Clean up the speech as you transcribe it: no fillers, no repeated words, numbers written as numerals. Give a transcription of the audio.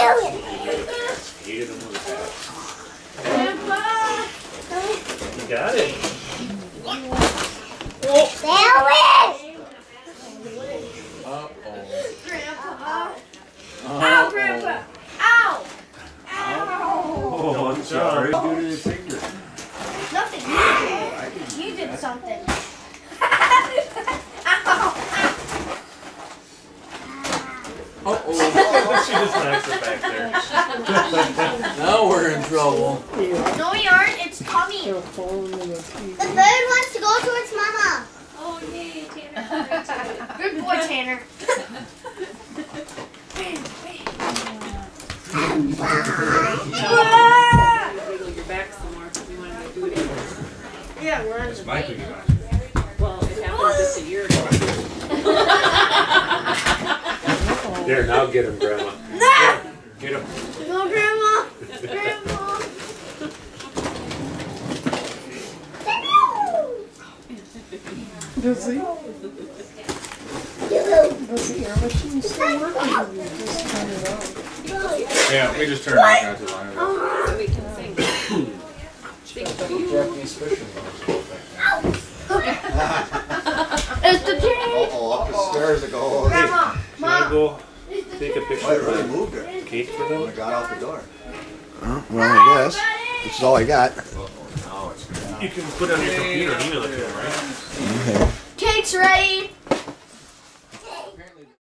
Hated them with a Grandpa! You got it. Grandpa! Ow, Grandpa! Ow! Ow! Oh, I'm sorry. What did you do to your finger? Nothing. You did something. Uh-oh. She just knocks it back there. Now we're in trouble. No, we aren't. It's Tommy. The bird wants to go to its mama. Oh, yay, Tanner. Good boy, Tanner. Wiggle your back some more because we wanted to do it again. Yeah, we're on It's the my bike. cookie monster. Well, it happened just a year ago. There, now get him, Grandma. No! Get him. No, Grandma. Grandma. Does the air machine still work? Or do you just turn it off? Yeah, we just turned it off not too long ago. So we can sing. Sing to you. Japanese fishing boats. It's the tank. Uh-oh, up the stairs it goes. Grandma. You want to go take a Oh, picture it really of moved it. the cake for When them? it got out the door. Well, I guess. This is all I got. Now it's good. You can put it on your computer and email it to them, right? Cake's ready.